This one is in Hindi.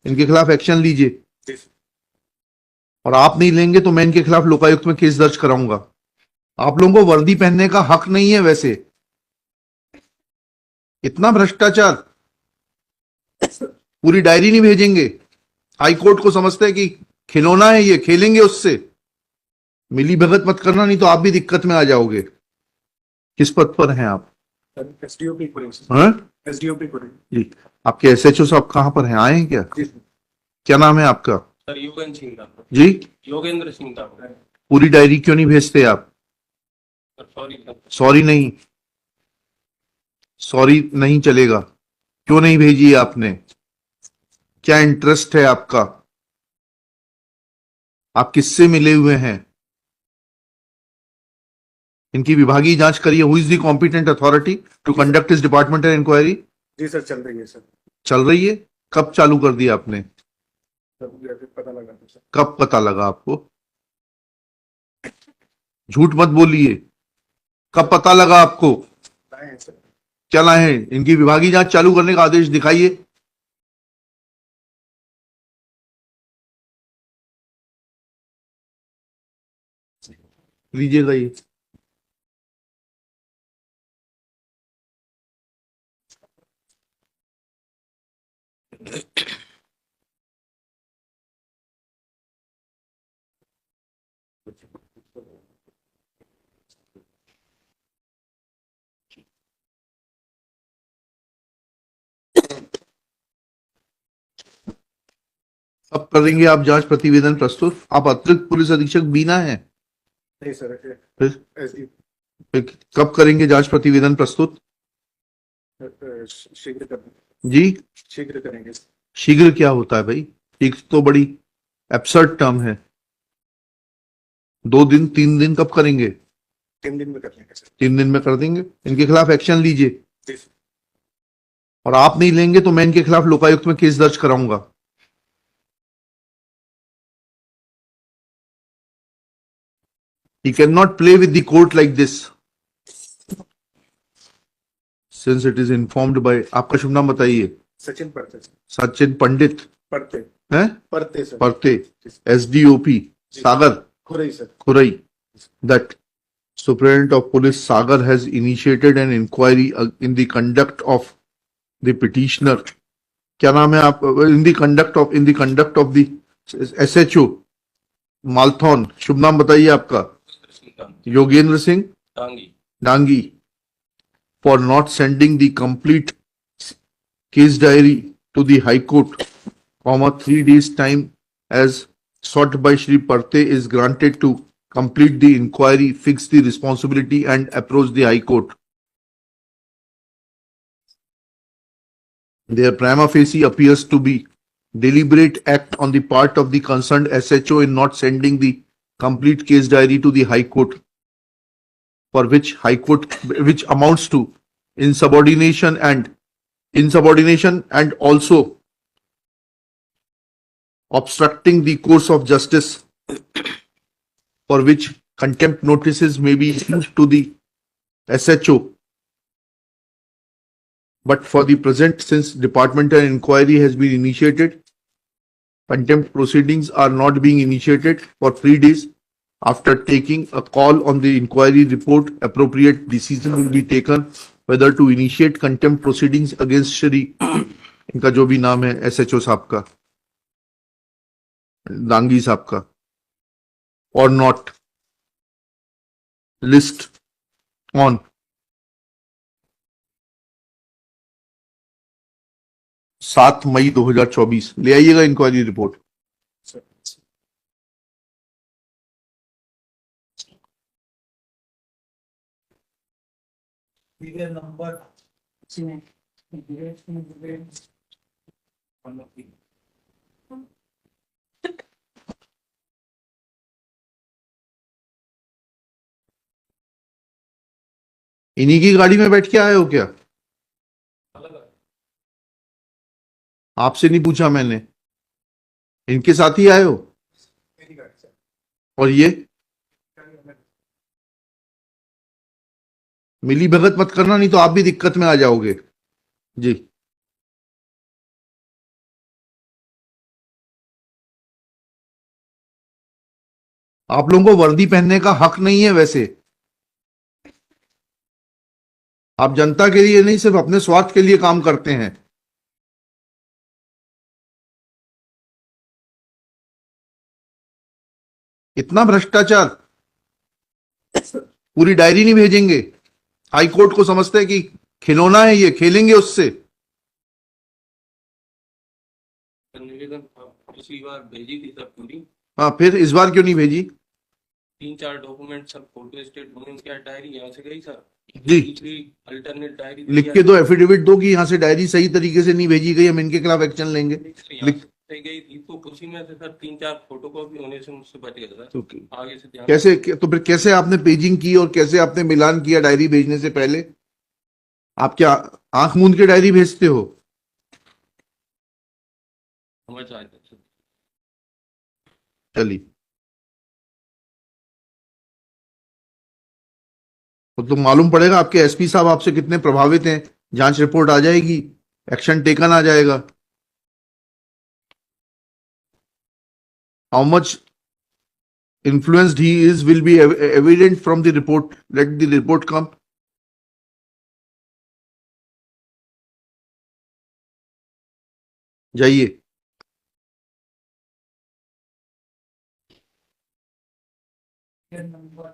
इनके खिलाफ एक्शन लीजिए, जी सर। और आप नहीं लेंगे तो मैं इनके खिलाफ लोकायुक्त में केस दर्ज कराऊंगा। आप लोगों को वर्दी पहनने का हक नहीं है वैसे। इतना भ्रष्टाचार, पूरी डायरी नहीं भेजेंगे। हाई कोर्ट को समझते हैं कि खिलौना है ये, खेलेंगे उससे। मिली भगत मत करना, नहीं तो आप भी दिक्कत में आ जाओगे। किस पद पर हैं आप? SDOP police sir. हाँ एसडीओपी पुलिस। जी। आपके एसएचओ साहब कहाँ पर हैं, आए हैं क्या? जी सर। क्या नाम है आपका? सर योगेंद्र सिंह था। जी। योगेंद्र सिंह था। पूरी डायरी क्यों नहीं भेजते आप? Sir sorry sir. सॉरी नहीं, सॉरी नहीं चलेगा। क्यों नहीं भेजी आपने? क्या इंटरेस्ट है आपका? आप किससे मिले हुए हैं? इनकी विभागीय जांच करिए। Who is the competent authority to conduct इस डिपार्टमेंटल इंक्वायरी? जी सर चल रही है सर। चल रही है। कब चालू कर दिया आपने? सर मुझे अभी पता लगा था सर। कब पता लगा आपको? झूठ मत बोलिए। कब पता लगा आपको? लाए हैं सर। क्या लाए हैं? इनकी विभागीय जांच चालू करने का आदेश दिखाइए। लीजिएगा ये। अब करेंगे आप जांच प्रतिवेदन प्रस्तुत? आप अतिरिक्त पुलिस अधीक्षक बीना है? नहीं सर। फिर एसडी कब करेंगे जांच प्रतिवेदन प्रस्तुत? शीघ्र करेंगे। जी। शीघ्र करेंगे। शीघ्र क्या होता है भाई? एक तो बड़ी एब्सर्ड टर्म है। 2 दिन 3 दिन कब करेंगे? 3 दिन में कर लेंगे सर। 3 दिन में कर देंगे। इनके खिलाफ एक्शन लीजिए, जी सर। और आप नहीं लेंगे तो मैं इनके खिलाफ लोकायुक्त में केस दर्ज कराऊंगा। He cannot play with the court like this. Since it is informed by, आपका शुभ नाम बताइए। सचिन पढ़ते सर। सचिन पंडित पढ़ते हैं? पढ़ते सर। परते, SDOP Sagar Khurai sir. Khurai. That Superintendent of Police Sagar has initiated an inquiry in the conduct of the petitioner. क्या नाम है आप? In the conduct of the SHO Malthone. शुभ नाम बताइए आपका। Yogendra Singh Dangi, for not sending the complete case diary to the High Court, 3 days time as sought by Shri Parte is granted to complete the inquiry, fix the responsibility and approach the High Court. Their prima facie appears to be deliberate act on the part of the concerned SHO in not sending the complete case diary to the High Court, for which which amounts to insubordination and also obstructing the course of justice, for which contempt notices may be issued to the SHO. But for the present, since departmental inquiry has been initiated, contempt proceedings are not being initiated for 3 days. After taking a call on the inquiry report, appropriate decision will be taken whether to initiate contempt proceedings against Shri, इनका जो भी नाम है SHO साहब का, दांगी साहब का, or not. List on 7 मई 2024। ले आइएगा इंक्वायरी रिपोर्ट। नंबर इन्हीं की गाड़ी में बैठ के आए हो क्या? आपसे नहीं पूछा मैंने, इनके साथ ही आए हो? और ये मिली भगत मत करना, नहीं तो आप भी दिक्कत में आ जाओगे। जी। आप लोगों को वर्दी पहनने का हक नहीं है वैसे। आप जनता के लिए नहीं, सिर्फ अपने स्वार्थ के लिए काम करते हैं। इतना भ्रष्टाचार, पूरी डायरी नहीं भेजेंगे? हाई कोर्ट को समझते हैं कि खिलौना है, ये खेलेंगे उससे। निवेदन पिछली बार भेजी थी सर पूरी, हाँ, फिर इस बार क्यों नहीं भेजी? 3-4 डॉक्यूमेंट सर, फोटो स्टेट होने क्या डायरी यहाँ से गई सर, जी। दूसरी अल्टरनेट डायरी लिख के दो, एफिडेविट दो कि यहाँ से डायरी सही तरीके से नहीं भेजी गई, हम इनके खिलाफ एक्शन लेंगे। लिख गई थी, तो उसी में से सर 3-4 फोटो कॉपी होने से मुझसे बच गया सर। तो आगे से ध्यान कैसे, तो फिर कैसे आपने पेजिंग की और कैसे आपने मिलान किया डायरी भेजने से पहले? आप क्या आंख मूंद के डायरी भेजते हो? समझ आए सर। चलिए, तो मालूम पड़ेगा आपके एसपी साहब आपसे कितने प्रभावित हैं। जांच रिपोर्ट आ जाएगी, एक्शन टेकन आ जाएगा। How much influenced he is will be evident from the report. Let the report come. जाइए। नंबर